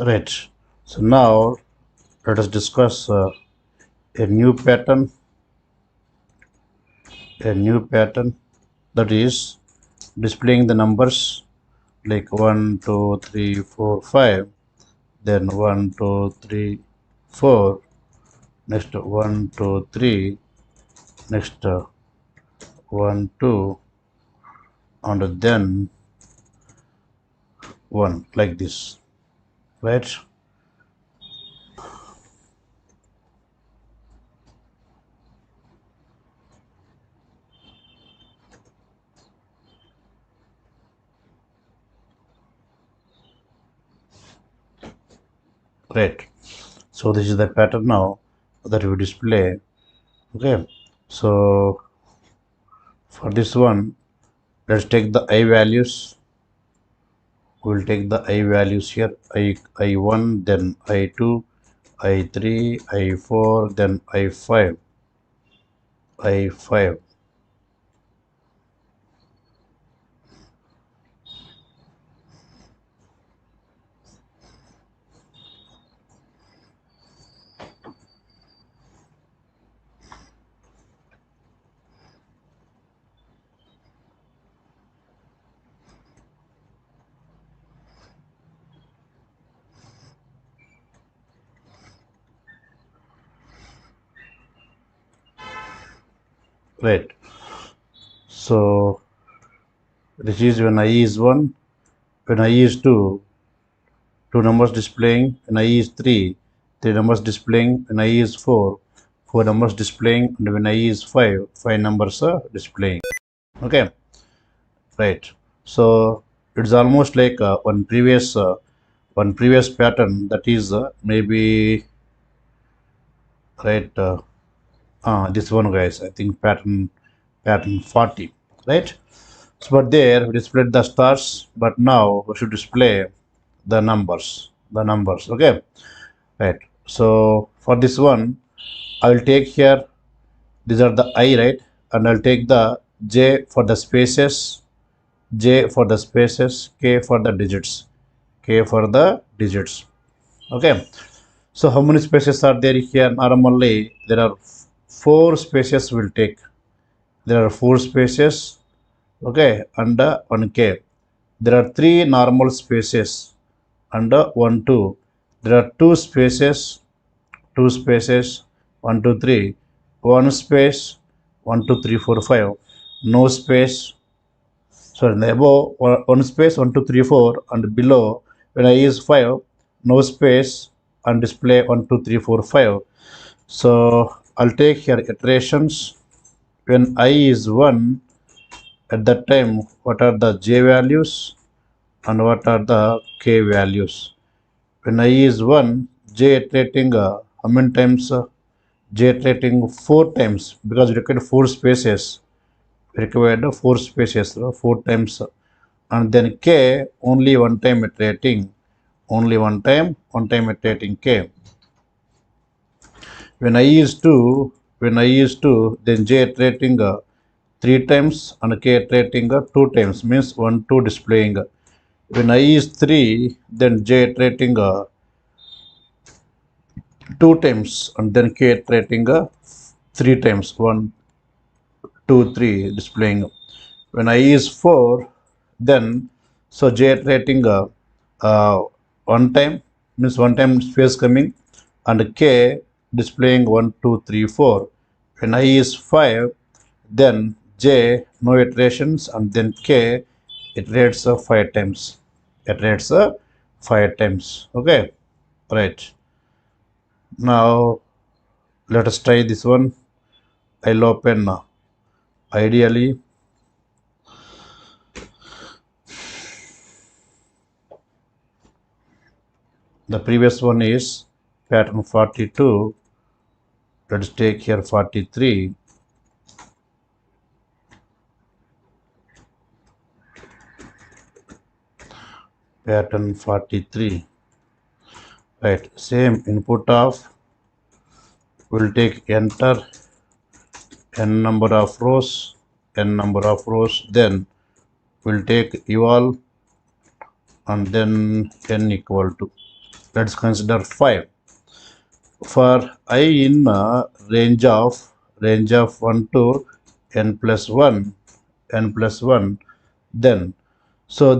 Right. So now let us discuss a new pattern, that is displaying the numbers like 1, 2, 3, 4, 5, then 1, 2, 3, 4, next 1, 2, 3, next 1, 2, and then 1, like this, right? Right. So this is the pattern now that we display. Okay. So for this one, let's take the I values. We'll take the I values here. I1, then I2, I3, I4, then I5, I5. Right. So this is when I is 1, when I is 2, 2 numbers displaying, when I is 3, 3 numbers displaying, when I is 4, 4 numbers displaying, and when I is 5, 5 numbers are displaying. Okay. Right. So it's almost like one previous pattern, that is maybe right. This one, guys, I think pattern 40, right? So but there we displayed the stars, but now we should display the numbers. Okay, right? So for this one, I will take here, these are the I, right? And I'll take the J for the spaces, J for the spaces, K for the digits, K for the digits. Okay. So how many spaces are there here? Normally there are 4 spaces will take. There are 4 spaces. Okay, under 1K. There are 3 normal spaces under 1, 2. There are 2 spaces, 1, 2, 3. 1 space, 1, 2, 3, 4, 5. No space. So in the above 1 space, 1, 2, 3, 4, and below when I use 5, no space, and display 1, 2, 3, 4, 5. So I'll take here iterations. When I is 1, at that time, what are the J values and what are the K values? When I is 1, J iterating how many times? J iterating 4 times, because we required 4 spaces. We required 4 spaces, 4 times. And then K only one time iterating, one time iterating K. When I is 2, then J iterating 3 times and K iterating 2 times, means 1, 2 displaying. When I is 3, then J iterating 2 times and then K iterating 3 times, 1, 2, 3 displaying. When I is 4, then so J iterating uh, 1 time, means 1 time space coming, and K displaying 1, 2, 3, 4. When I is 5, then J no iterations, and then K iterates 5 times. Iterates 5 times. Okay, right. Now let us try this one. I'll open ideally. The previous one is pattern 42. Let's take here 43. Pattern 43. Right, same input of, we'll take enter n number of rows, then we'll take eval, and then n equal to. Let's consider 5. For I in range of 1 to n plus 1, then so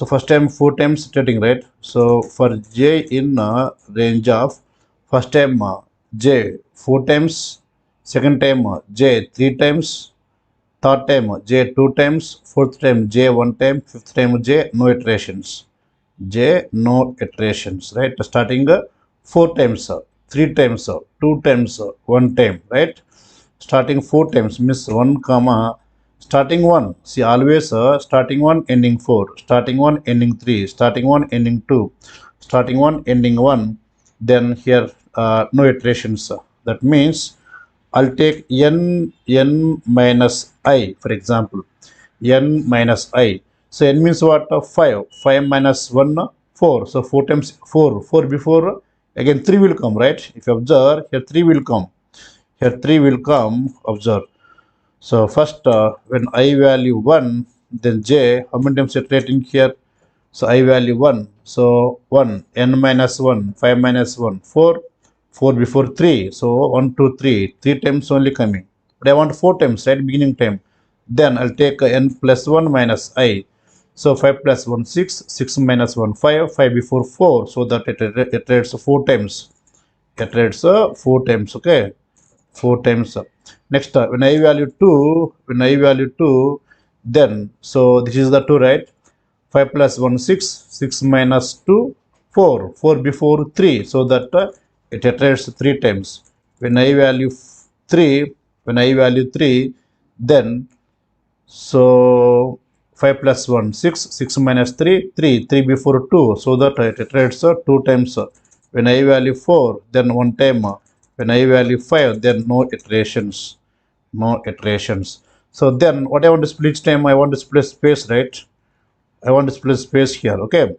first time 4 times iterating, right? So for j in range of first time j 4 times, second time j 3 times, third time j 2 times, fourth time j 1 time, fifth time j no iterations. J no iterations, right? Starting 4 times, 3 times, 2 times, 1 time, right? Starting 4 times means 1 comma starting 1. See, always starting 1 ending 4, starting 1 ending 3, starting 1 ending 2, starting 1 ending 1. Then here no iterations. That means I'll take n minus I, for example, n minus I. So n means what? 5. 5 minus 1, 4. So 4 times 4. 4 before, again 3 will come, right? If you observe, here 3 will come. Here 3 will come, observe. So first, when I value 1, then j, how many times iterating here? So I value 1. So 1, n minus 1, 5 minus 1, 4. 4 before 3. So 1, 2, 3. 3 times only coming. But I want 4 times, right? Beginning time. Then I'll take n plus 1 minus I. So 5 plus 1, 6. 6 minus 1, 5. 5 before 4. So that it iterates 4 times. Iterates 4 times, okay? 4 times. Next, when I value 2, then, so this is the 2, right? 5 plus 1, 6. 6 minus 2, 4. 4 before 3. So that it iterates 3 times. When I value 3, then, so 5 plus 1, 6. 6 minus 3, 3. 3 before 2. So that it iterates 2 times. When I value 4, then 1 time. When I value 5, then no iterations. No iterations. So then what I want to split each time? I want to split space, right? I want to split space here, okay?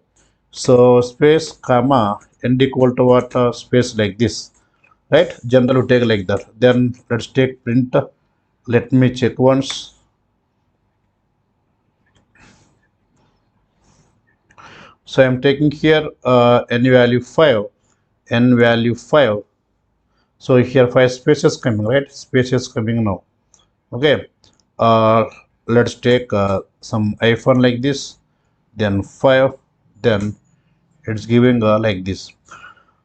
So space comma n equal to what? Space like this, right? General will take like that. Then let's take print. Let me check once. So I'm taking here n value 5, n value 5. So here 5 spaces coming, right? Spaces coming now, okay? Let's take some iPhone like this, then 5, then it's giving like this.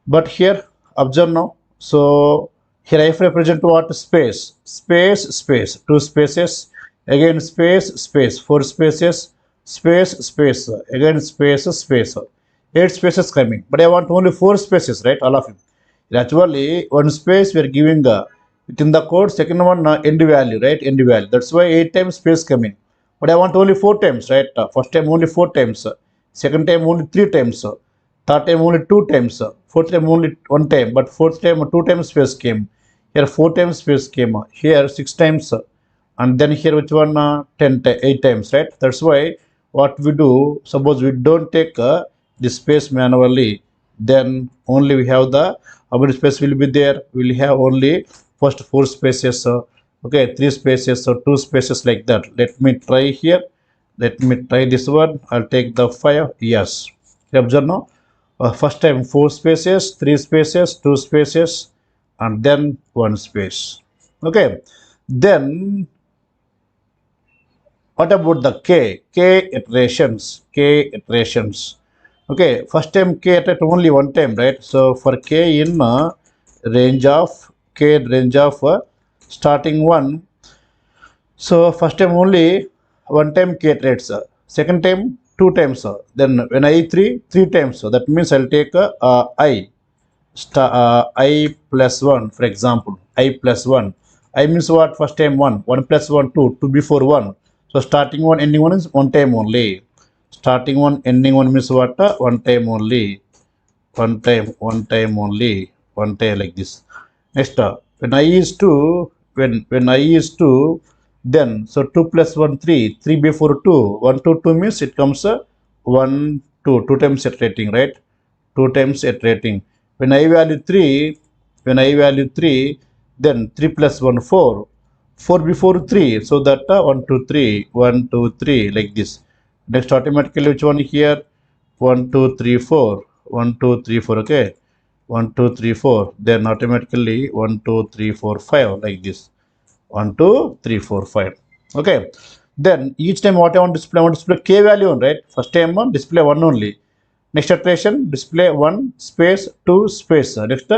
But here observe now. So here I represent what? Space, space, 2 spaces, again space, space, 4 spaces, space, again space, 8 spaces coming. But I want only 4 spaces, right? All of it. Actually one space we are giving within the code, second one end value, right? End value. That's why 8 times space coming. But I want only 4 times, right? First time only 4 times, second time only 3 times, third time only 2 times, fourth time only 1 time, but fourth time 2 times space came. Here 4 times space came. Here 6 times, and then here which one? 8 times, right? That's why what we do, suppose we don't take the space manually, then only we have the, how many space will be there? We'll have only first 4 spaces, okay, 3 spaces or 2 spaces like that. Let me try here. Let me try this one. I'll take the 5. Yes, observe now. First time 4 spaces, 3 spaces, 2 spaces, and then 1 space, okay? Then what about the k iterations? Okay, first time k iterate only 1 time, right? So for k in range of starting 1. So first time only 1 time k iterates, second time 2 times, then when I 3 times. So that means I'll take I plus 1, for example. I plus 1. I means what? First time 1. 1 plus 1, 2. 2 before 1. So starting 1, ending 1 is 1 time only. Starting 1, ending 1 means what? 1 time only. 1 time, 1 time only. 1 time like this. Next, when I is 2, when I is 2, then so 2 plus 1, 3. 3 before 2. 1 to 2 means it comes 1, 2. 2 times iterating, right? 2 times iterating. When I value 3, then 3 plus 1, 4. 4 before 3. So that 1, 2, 3, 1, 2, 3 like this. Next automatically which one here? 1, 2, 3, 4. 1 2 3 4. Okay, 1 2 3 4, then automatically 1 2 3 4 5, like this. 1 2 3 4 5. Okay, then each time what I want to display k value on, right? First time display 1 only. Next iteration display 1 space 2 space. Next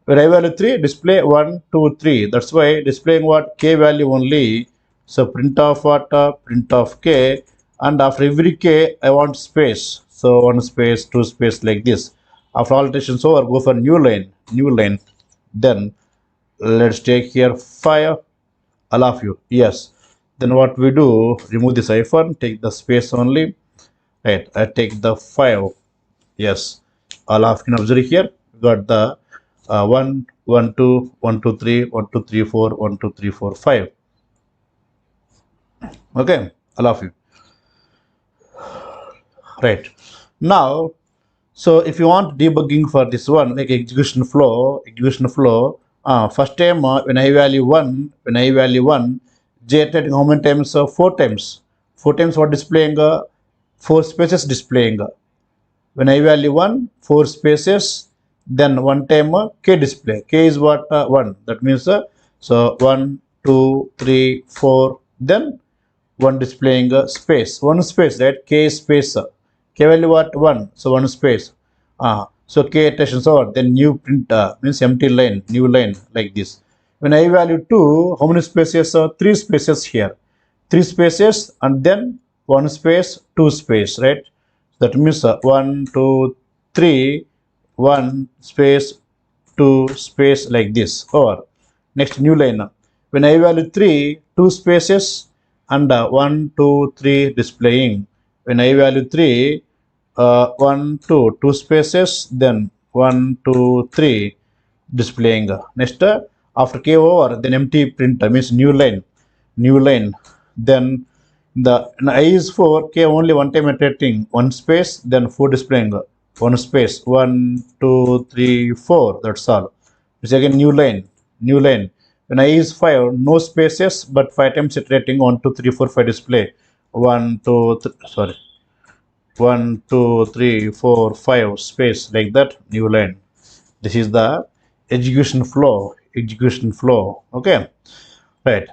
when I value 3 display 1 2 3. That's why displaying what k value only. So print of what, print of k, and after every k I want space. So 1 space 2 space, like this. After all iterations over, go for new line. Then let's take here 5. All of you, yes. Then what we do, remove this hyphen, take the space only, right? I take the 5, yes. All of you can observe here, we got the 1 1 2 1 2 3 1 2 3 4 1 2 3 4 5. Okay, all of you, right? Now, so if you want debugging for this one, like execution flow, first time when I value 1, generating how many times? 4 times. 4 times what displaying? 4 spaces displaying. When I value 1, 4 spaces, then one time k display. K is what? 1. That means so 1, 2, 3, 4, then one displaying space. One space, right? K space. K value what? 1. So one space. So k iterations over. Then new print means empty line, new line, like this. When I value 2, how many spaces? 3 spaces here. 3 spaces, and then 1 space, 2 space, right? That means 1 2 3 1 space 2 space, like this. Or next new line. When I value 3, 2 spaces, and 1 2 3 displaying. When I value 3, 1 2 2 spaces, then 1 2 3 displaying. Next after k over, then empty print means new line. Then the I is 4, k only one time iterating, 1 space, then 4 displaying, 1 space, 1 2 3 4, that's all. It's again new line. When I is 5, no spaces, but 5 times iterating, 1 2 3 4 5 display. 1 2 sorry, 1 2 3 4 5 space, like that, new line. This is the execution flow. Okay, right.